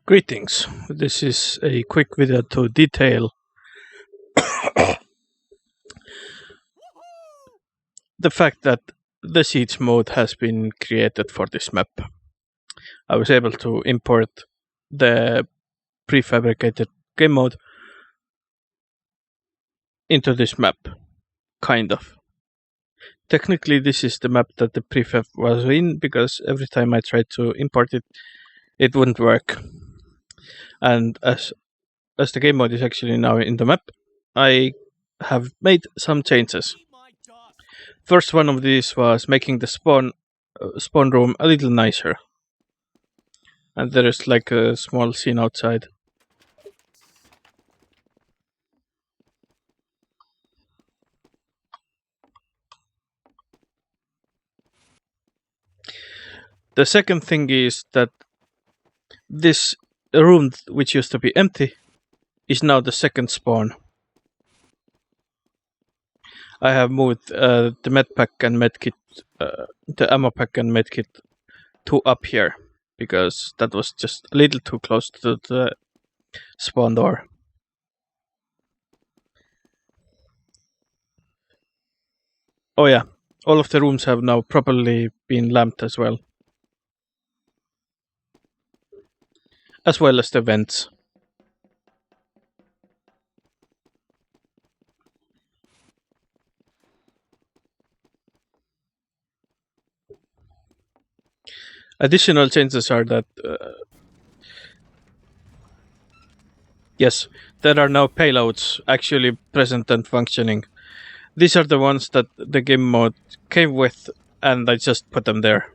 Greetings. This is a quick video to detail the fact that the Siege mode has been created for this map. I was able to import the prefabricated game mode into this map, kind of. Technically, this is the map that the prefab was in, because every time I tried to import it, it wouldn't work. And as the game mode is actually now in the map, I have made some changes. First one of these was making the spawn room a little nicer. And there is like a small scene outside. The second thing is that this room, which used to be empty, is now the second spawn. I have moved the med pack and medkit, the ammo pack and medkit to up here, because that was just a little too close to the spawn door. Oh yeah, all of the rooms have now properly been lamped as well. As well as the vents. Additional changes are that yes, there are now payloads actually present and functioning. These are the ones that the game mode came with, and I just put them there.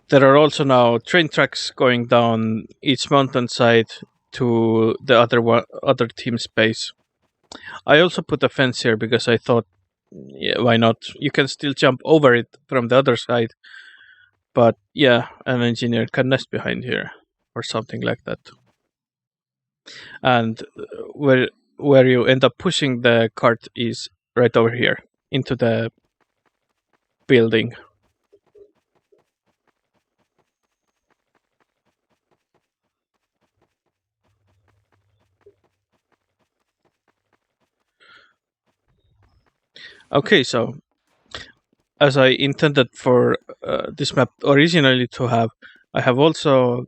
There are also now train tracks going down each mountainside to the other team's base. I also put a fence here because I thought, yeah, why not? You can still jump over it from the other side, but yeah, an engineer can nest behind here or something like that. And where you end up pushing the cart is right over here into the building. Okay, so as I intended for this map originally to have, I have also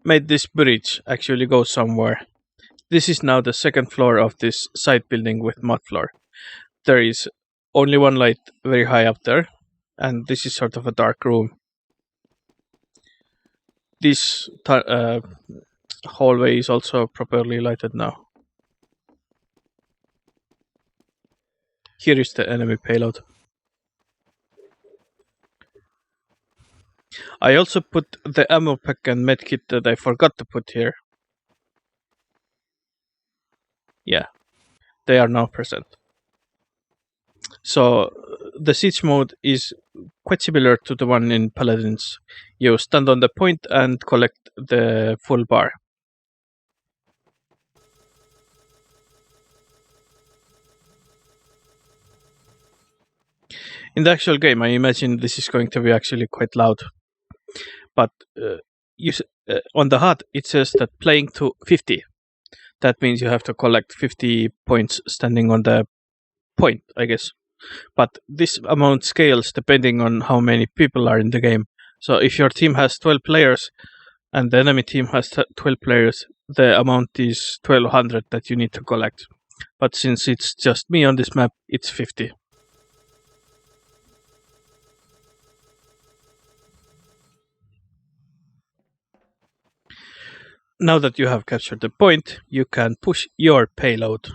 made this bridge actually go somewhere. This is now the second floor of this side building with mud floor. There is only one light very high up there, and this is sort of a dark room. This hallway is also properly lighted now. Here is the enemy payload. I also put the ammo pack and medkit that I forgot to put here. Yeah, they are now present. So the siege mode is quite similar to the one in Paladins. You stand on the point and collect the full bar. In the actual game, I imagine this is going to be actually quite loud. But on the HUD, it says that playing to 50. That means you have to collect 50 points standing on the point, I guess. But this amount scales depending on how many people are in the game. So if your team has 12 players and the enemy team has 12 players, the amount is 1200 that you need to collect. But since it's just me on this map, it's 50. Now that you have captured the point, you can push your payload.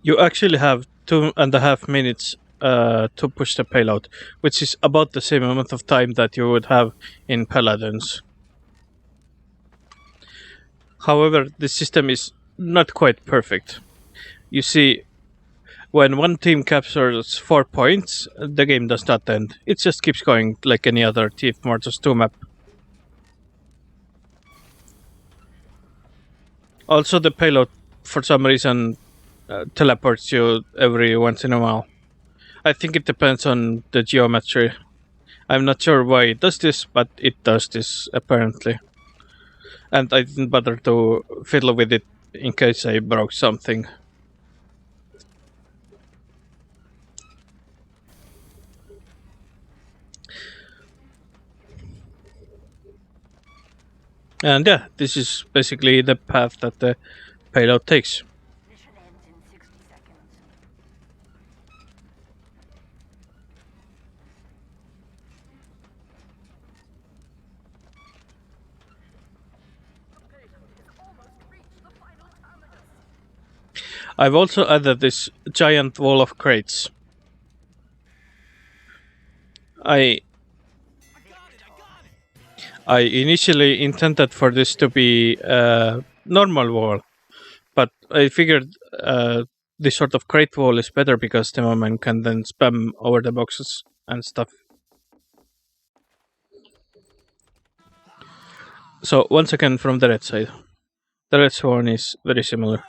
You actually have 2.5 minutes to push the payload, which is about the same amount of time that you would have in Paladins. However, the system is not quite perfect. You see, when one team captures 4 points, the game does not end. It just keeps going like any other Team Fortress 2 map. Also, the payload, for some reason, teleports you every once in a while. I think it depends on the geometry. I'm not sure why it does this, but it does this apparently. And I didn't bother to fiddle with it in case I broke something. And yeah, this is basically the path that the payload takes. Mission ends in 60 seconds. The payload has almost reached the final terminus. I've also added this giant wall of crates. I initially intended for this to be a normal wall, but I figured this sort of crate wall is better because the moment can then spam over the boxes and stuff. So once again from the red side. The red one is very similar.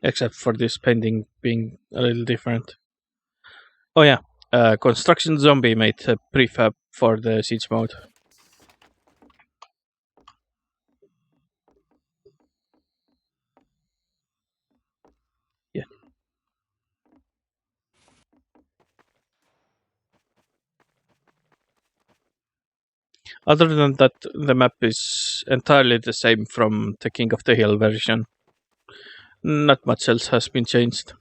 Except for this painting being a little different. Oh yeah, Construction Zombie made a prefab for the Siege mode. Yeah. Other than that, the map is entirely the same from the King of the Hill version. Not much else has been changed.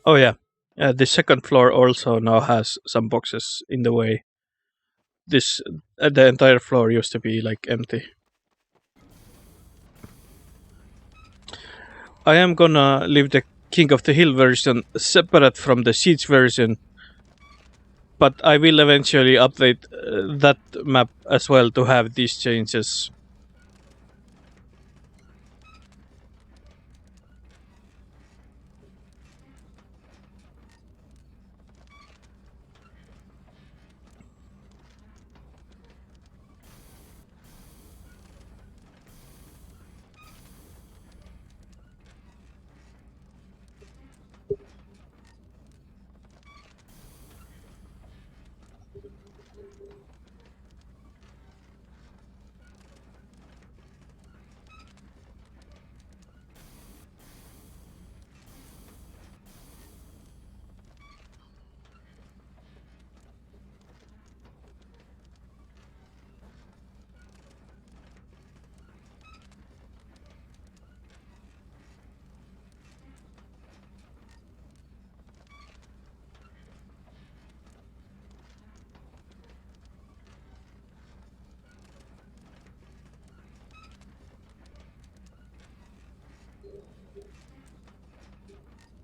Oh yeah, the second floor also now has some boxes in the way. This the entire floor used to be like empty. I am gonna leave the King of the Hill version separate from the Siege version, but I will eventually update that map as well to have these changes.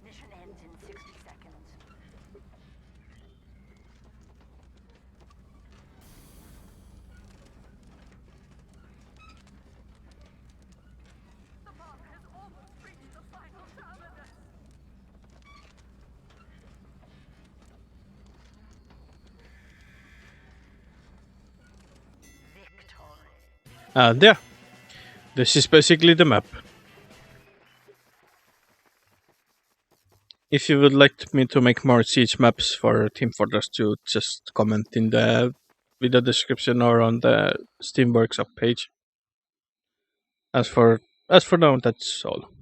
Mission ends in 60 seconds. The bomb has almost reached the final terminus. Victory. And yeah, this is basically the map. If you would like me to make more Siege maps for Team Fortress 2, just comment in the video description or on the Steam Workshop page. As for now, that's all.